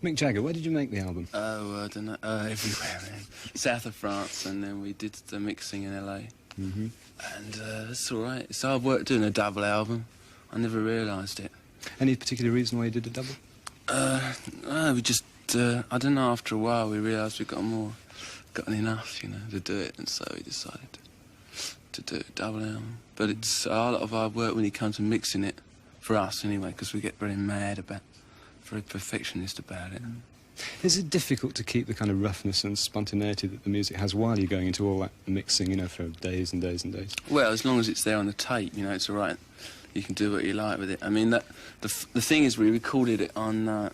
Mick Jagger, where did you make the album? Oh, I don't know, everywhere, man. South of France, and then we did the mixing in LA. Mm-hmm. And it's all right. It's hard work doing a double album. I never realised it. Any particular reason why you did a double? We just, I don't know, after a while we realised we gotten enough, you know, to do it, and so we decided to do a double album. But it's a lot of hard work when you come to mixing it, for us anyway, because we get very very perfectionist about it. Is it difficult to keep the kind of roughness and spontaneity that the music has while you're going into all that mixing, you know, for days and days and days? Well, as long as it's there on the tape, you know, it's all right. You can do what you like with it. I mean, the thing is, we recorded it on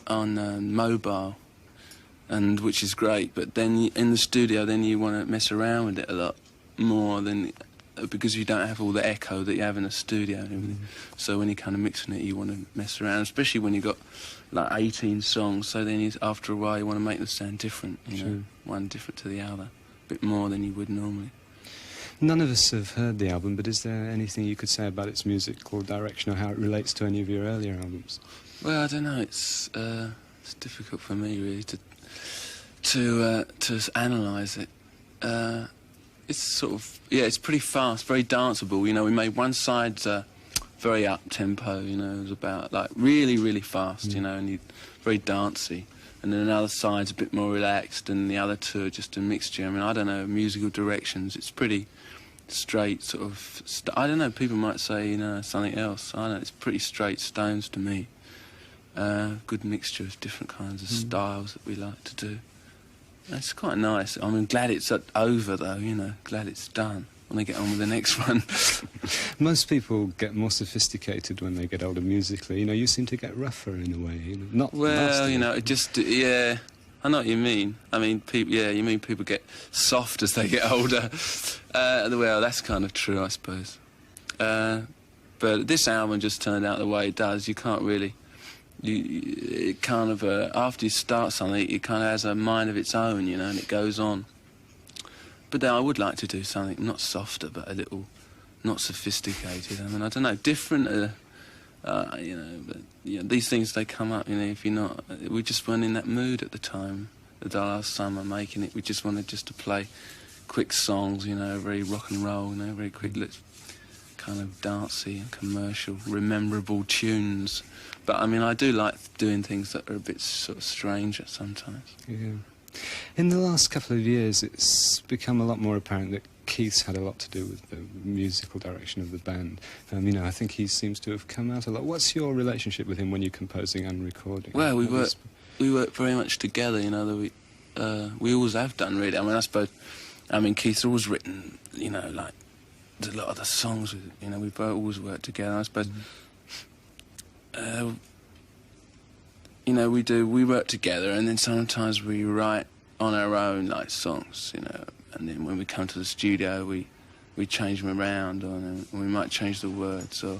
mobile, and which is great. But then in the studio, then you want to mess around with it a lot more than, because you don't have all the echo that you have in a studio and everything. So when you're kind of mixing it, you want to mess around, especially when you've got like 18 songs. So then after a while, you want to make them sound different, you know, one different to the other, a bit more than you would normally. None of us have heard the album, but is there anything you could say about its musical direction or how it relates to any of your earlier albums? Well, I don't know. It's difficult for me really to analyse it. It's sort of, yeah, it's pretty fast, very danceable. You know, we made one side very up tempo. You know, it was about like really, really fast. You know, and very dancey. And then another side's a bit more relaxed, and the other two are just a mixture. I mean, I don't know, musical directions. It's pretty straight, sort of. I don't know. People might say, you know, something else. I don't know. It's pretty straight stones to me. Good mixture of different kinds of styles that we like to do. It's quite nice. I mean, glad it's over, though. You know, glad it's done. When they get on with the next one. Most people get more sophisticated when they get older musically. You know, you seem to get rougher in a way. You know, not well, you know, it just, yeah. I know what you mean. I mean, people. Yeah, you mean people get soft as they get older. Well, that's kind of true, I suppose. But this album just turned out the way it does. You can't really. It kind of after you start something, it kind of has a mind of its own, you know, and it goes on. But then I would like to do something not softer, but a little, not sophisticated. I mean, I don't know, different. You know, but yeah, these things, they come up. You know, if you're not, we just weren't in that mood at the time. The last summer making it, we just wanted to play quick songs. You know, very rock and roll. You know, very quick, kind of dancey and commercial, rememberable tunes. But I mean, I do like doing things that are a bit sort of stranger sometimes. Yeah. In the last couple of years, it's become a lot more apparent that Keith's had a lot to do with the musical direction of the band. You know, I think he seems to have come out a lot. What's your relationship with him when you're composing and recording? Well, we work very much together. You know, we always have done, really. I mean, Keith's always written. You know, like a lot of the songs. You know, we've always worked together. I suppose. You know, we work together, and then sometimes we write on our own, like, songs, you know, and then when we come to the studio, we change them around, and we might change the words, or,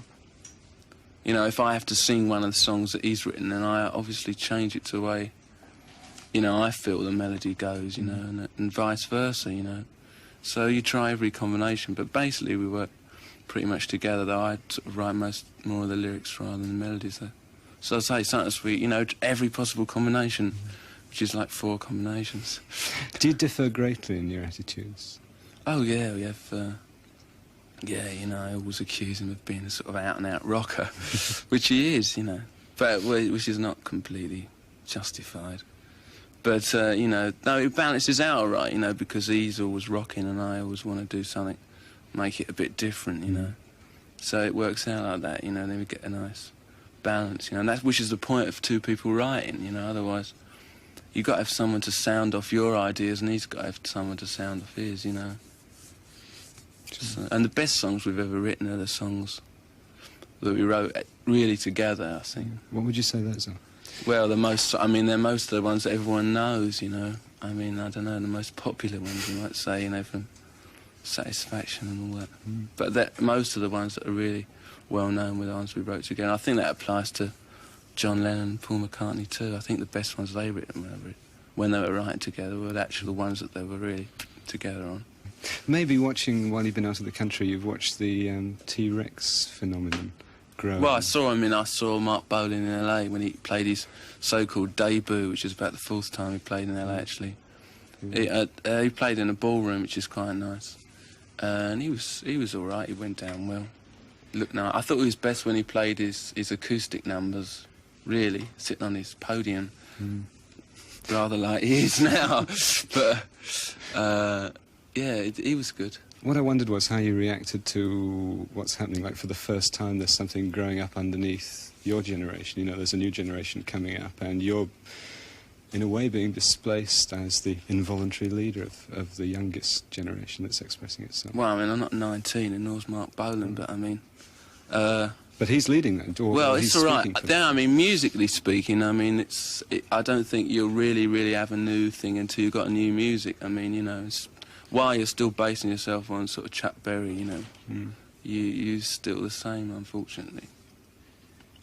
you know, if I have to sing one of the songs that he's written, then I obviously change it to the way, you know, I feel the melody goes, you know, and vice versa, you know. So you try every combination, but basically we work pretty much together, though I sort of write more of the lyrics rather than the melodies, though. So I say sometimes you know, every possible combination, which is like 4 combinations. Do you differ greatly in your attitudes? Oh, yeah, we have, yeah, you know, I always accuse him of being a sort of out-and-out rocker, which he is, you know, but which is not completely justified. But, you know, no, it balances out all right, you know, because he's always rocking and I always want to do something, make it a bit different, you know. So it works out like that, you know, then we get a nice balance, you know, and that, which is the point of 2 people writing, you know, otherwise you've got to have someone to sound off your ideas and he's got to have someone to sound off his, you know. So, and the best songs we've ever written are the songs that we wrote really together, I think. What would you say those are? Well, they're most of the ones that everyone knows, you know. I mean, I don't know, the most popular ones, you might say, you know, from Satisfaction and all that. But most of the ones that are really well known were the ones we wrote together. And I think that applies to John Lennon and Paul McCartney too. I think the best ones they written when they were writing together were actually the ones that they were really together on. Maybe watching, while you've been out of the country, you've watched the T-Rex phenomenon. grown? Well, I saw Mark Bolan in LA when he played his so-called debut, which was about the 4th time he played in LA, actually. He played in a ballroom, which is quite nice. And he was all right, he went down well. Looked nice. I thought he was best when he played his acoustic numbers, really, sitting on his podium. Rather like he is now. But, yeah, he was good. What I wondered was how you reacted to what's happening. Like, for the first time, there's something growing up underneath your generation. You know, there's a new generation coming up, and you're, in a way, being displaced as the involuntary leader of the youngest generation that's expressing itself. Well, I mean, I'm not 19, and nor's Mark Bolan, but I mean... but he's leading that. Well, it's all right. I mean, musically speaking, I mean, I don't think you'll really have a new thing until you've got a new music. I mean, you know, while you're still basing yourself on sort of Chuck Berry, you know, you're still the same, unfortunately.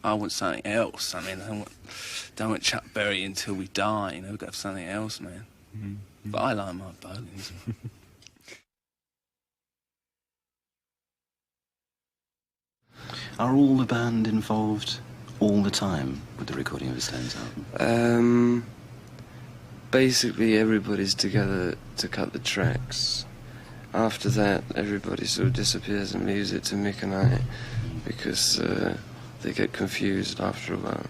I want something else. I mean, don't want Chuck Berry until we die, you know, we've got to have something else, man. But I like Mark Bolan. Are all the band involved all the time with the recording of a Stones album? Basically everybody's together to cut the tracks. After that, everybody sort of disappears and leaves it to Mick and I, because they get confused after a while.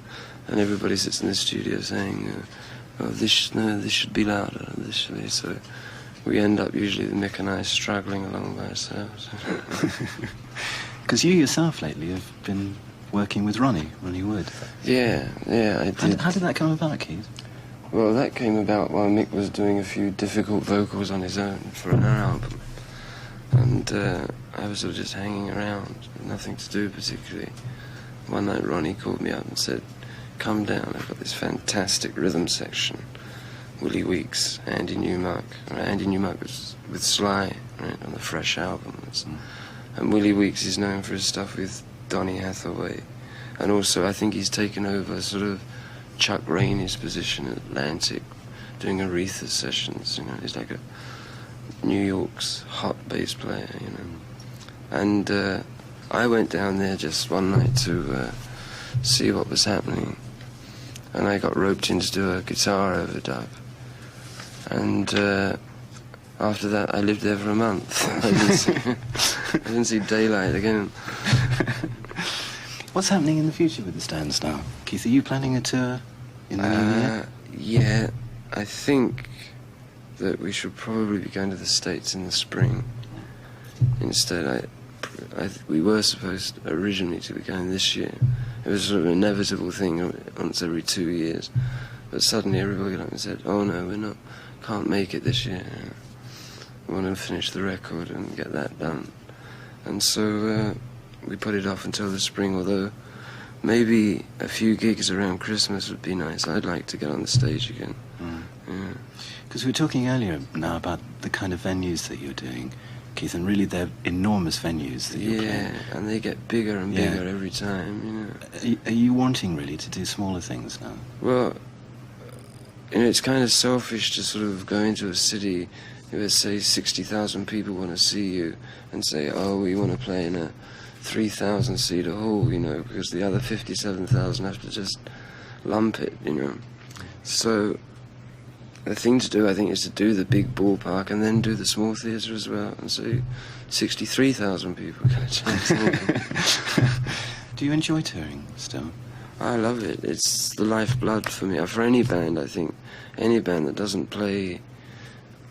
And everybody sits in the studio saying, oh, this should be louder, this should be... So we end up usually, Mick and I, struggling along by ourselves. Because you yourself lately have been working with Ronnie Wood. Yeah, I did. How did that come about, Keith? Well, that came about while Mick was doing a few difficult vocals on his own for an album. And I was sort of just hanging around, with nothing to do particularly. One night Ronnie called me up and said, come down, I've got this fantastic rhythm section. Willie Weeks, Andy Newmark. Andy Newmark was with Sly, right, on the Fresh album. And Willie Weeks is known for his stuff with Donny Hathaway. And also, I think he's taken over sort of Chuck Rainey's position at Atlantic, doing Aretha sessions, you know. He's like a New York's hot bass player, you know. And I went down there just one night to see what was happening. And I got roped in to do a guitar overdub. And after that, I lived there for a month. I didn't see daylight again. What's happening in the future with the Stones now? Keith, are you planning a tour in the new year? Yeah, I think that we should probably be going to the States in the spring. Instead, we were supposed originally to be going this year. It was sort of an inevitable thing once every 2 years. But suddenly everybody got up and said, oh no, can't make it this year. We want to finish the record and get that done. And so we put it off until the spring, although maybe a few gigs around Christmas would be nice. I'd like to get on the stage again. Because we were talking earlier now about the kind of venues that you're doing, Keith, and really they're enormous venues that you're playing. Yeah, and they get bigger and bigger every time, you know. Are you wanting really to do smaller things now? Well, you know, it's kind of selfish to sort of go into a city where, say, 60,000 people want to see you and say, oh, we want to play in a 3,000-seater hall, you know, because the other 57,000 have to just lump it, you know. So the thing to do, I think, is to do the big ballpark and then do the small theatre as well. And so 63,000 people get a chance. Do you enjoy touring still? I love it. It's the lifeblood for me. For any band, I think, any band that doesn't play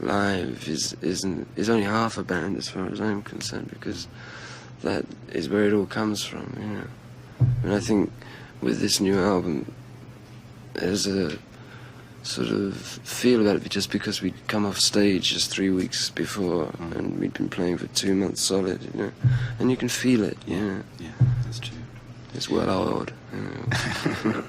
live is only half a band as far as I'm concerned, because that is where it all comes from, you know. And I think with this new album, there's a sort of feel about it just because we'd come off stage just 3 weeks before and we'd been playing for 2 months solid, you know. And you can feel it, you know. Yeah, that's true. It's well oiled, you know.